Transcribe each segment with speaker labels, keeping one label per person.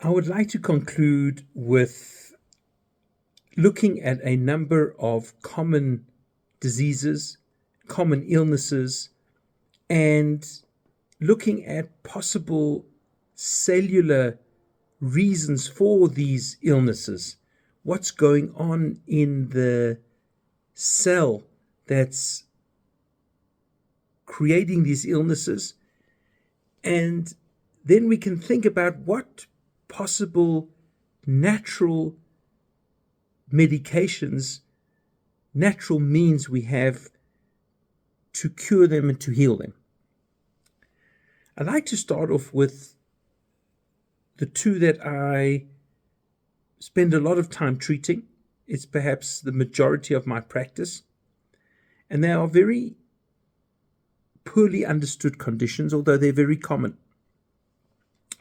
Speaker 1: I would like to conclude with looking at a number of common diseases, common illnesses, and looking at possible cellular reasons for these illnesses. What's going on in the cell that's creating these illnesses? And then we can think about what possible natural medications, natural means we have to cure them and to heal them. I'd like to start off with the two that I spend a lot of time treating. It's perhaps the majority of my practice. And they are very poorly understood conditions, although they're very common.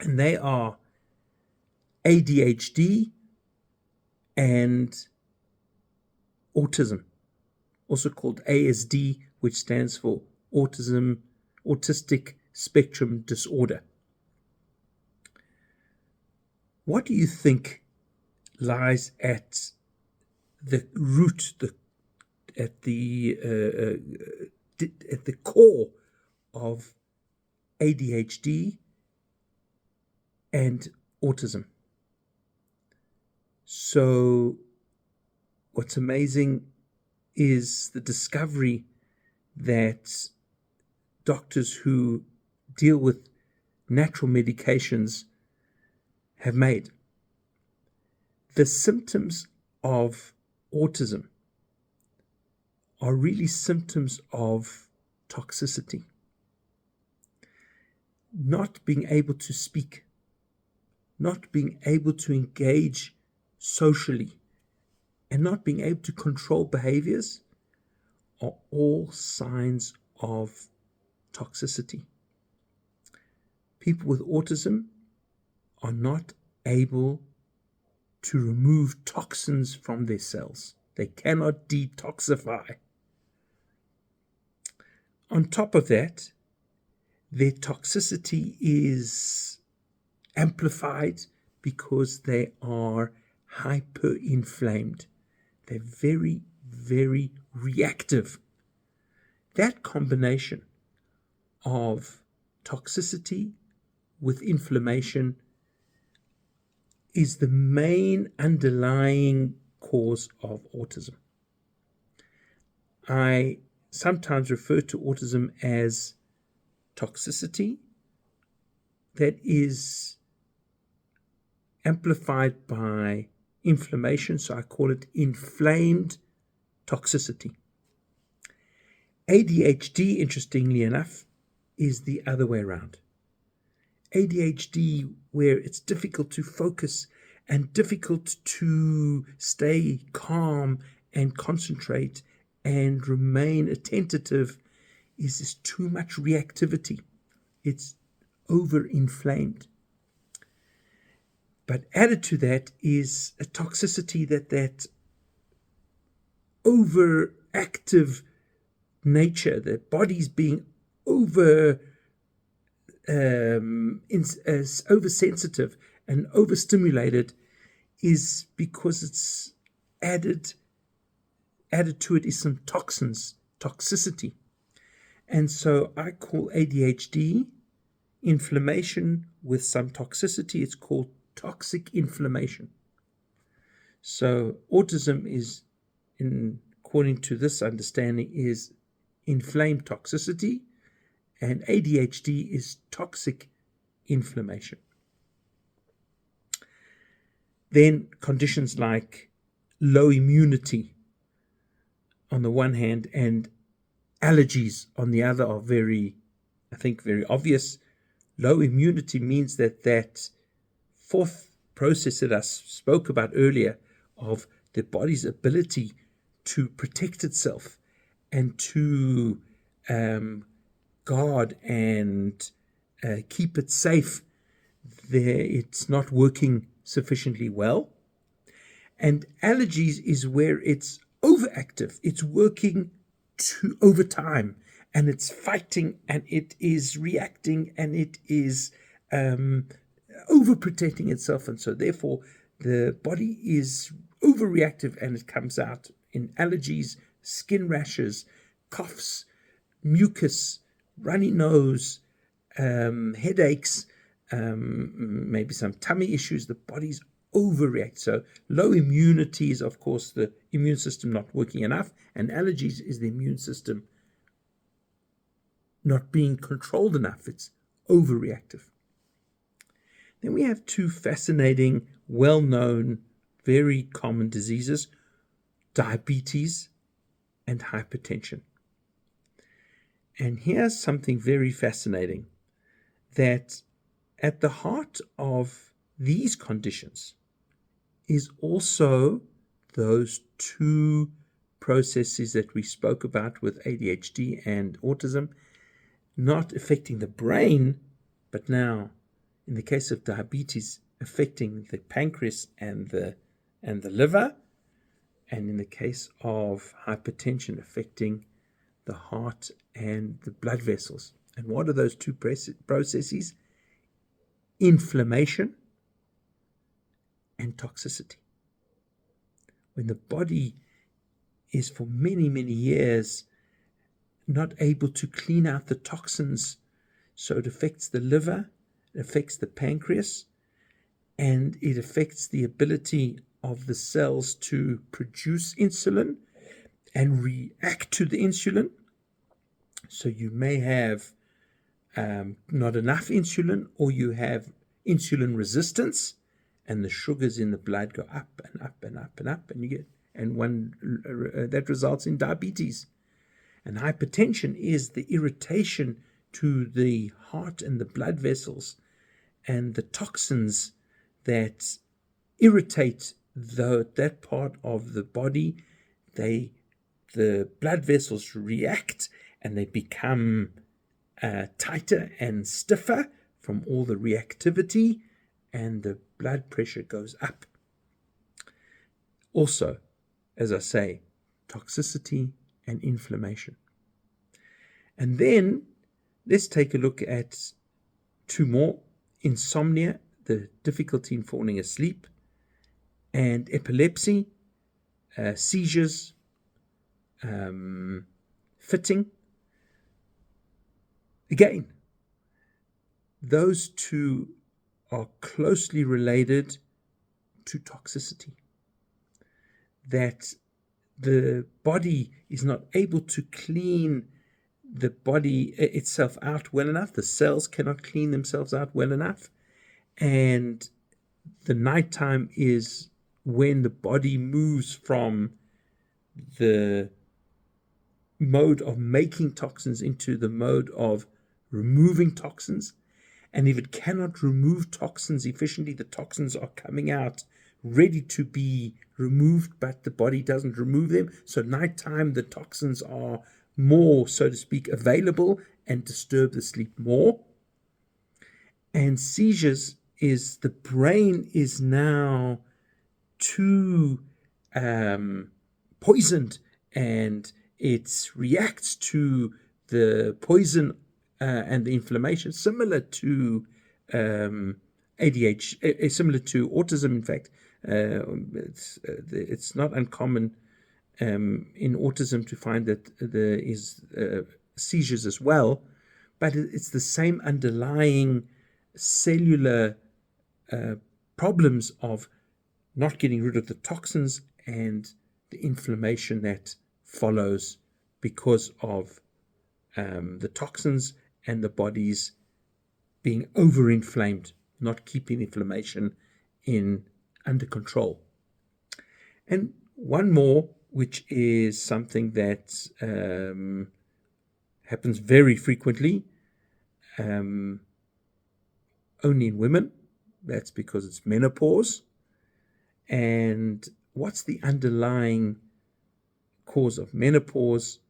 Speaker 1: And they are ADHD and autism, also called ASD, which stands for autistic spectrum disorder. What do you think lies at the root, at the core of ADHD and autism? So what's amazing is the discovery that doctors who deal with natural medications have made. The symptoms of autism are really symptoms of toxicity. Not being able to speak, not being able to engage socially, and not being able to control behaviors are all signs of toxicity. People with autism are not able to remove toxins from their cells. They cannot detoxify. On top of that, their toxicity is amplified because they are hyperinflamed. They're very, very reactive. That combination of toxicity with inflammation is the main underlying cause of autism. I sometimes refer to autism as toxicity that is amplified by inflammation, so I call it inflamed toxicity. ADHD, interestingly enough, is the other way around. ADHD, where it's difficult to focus and difficult to stay calm and concentrate and remain attentive, is this too much reactivity. It's overinflamed. But added to that is a toxicity that overactive nature, the body's being oversensitive and overstimulated, is because it's added to it is some toxicity. And so I call ADHD inflammation with some toxicity. It's called toxic inflammation. So autism is, according to this understanding, is inflamed toxicity, and ADHD is toxic inflammation. Then conditions like low immunity on the one hand and allergies on the other are very obvious. Low immunity means that fourth process that I spoke about earlier of the body's ability to protect itself and to guard and keep it safe, it's not working sufficiently well. And allergies is where it's overactive. It's working over time, and it's fighting, and it is reacting, and it is overprotecting itself, and so therefore the body is overreactive, and it comes out in allergies, skin rashes, coughs, mucus, runny nose, headaches, maybe some tummy issues. The body's overreact. So low immunity is, of course, the immune system not working enough, and allergies is the immune system not being controlled enough. It's overreactive. Then we have two fascinating, well-known, very common diseases: diabetes and hypertension. And here's something very fascinating, that at the heart of these conditions is also those two processes that we spoke about with ADHD and autism, not affecting the brain, but now, in the case of diabetes, affecting the pancreas and the liver, and in the case of hypertension, affecting the heart and the blood vessels. And what are those two processes? Inflammation and toxicity. When the body is for many, many years not able to clean out the toxins, so it affects the liver, it affects the pancreas, and it affects the ability of the cells to produce insulin and react to the insulin. So you may have not enough insulin, or you have insulin resistance, and the sugars in the blood go up and up and up and up, and that results in diabetes. And hypertension is the irritation to the heart and the blood vessels, and the toxins that irritate that part of the body. The blood vessels react, and they become tighter and stiffer from all the reactivity, and the blood pressure goes up. Also, as I say, toxicity and inflammation. And then let's take a look at two more: insomnia, the difficulty in falling asleep, and epilepsy, seizures, fitting. Again, those two are closely related to toxicity. That the body is not able to clean the body itself out well enough. The cells cannot clean themselves out well enough. And the nighttime is when the body moves from the mode of making toxins into the mode of removing toxins. And if it cannot remove toxins efficiently, the toxins are coming out ready to be removed, but the body doesn't remove them. So nighttime, the toxins are more, so to speak, available and disturb the sleep more. And seizures is the brain is now too poisoned, and it reacts to the poison and the inflammation, similar to ADHD, similar to autism. In fact, it's not uncommon in autism to find that there is seizures as well, but it's the same underlying cellular problems of not getting rid of the toxins and the inflammation that follows because of the toxins and the body's being overinflamed, not keeping inflammation under control. And one more, which is something that happens very frequently, only in women. That's because it's menopause. And what's the underlying cause of menopause?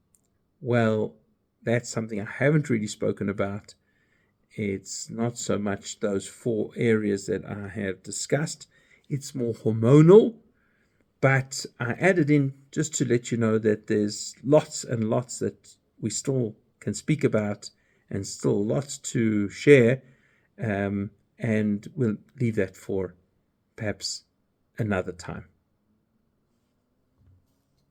Speaker 1: Well, that's something I haven't really spoken about. It's not so much those four areas that I have discussed. It's more hormonal. But I added in just to let you know that there's lots and lots that we still can speak about, and still lots to share. and we'll leave that for perhaps another time.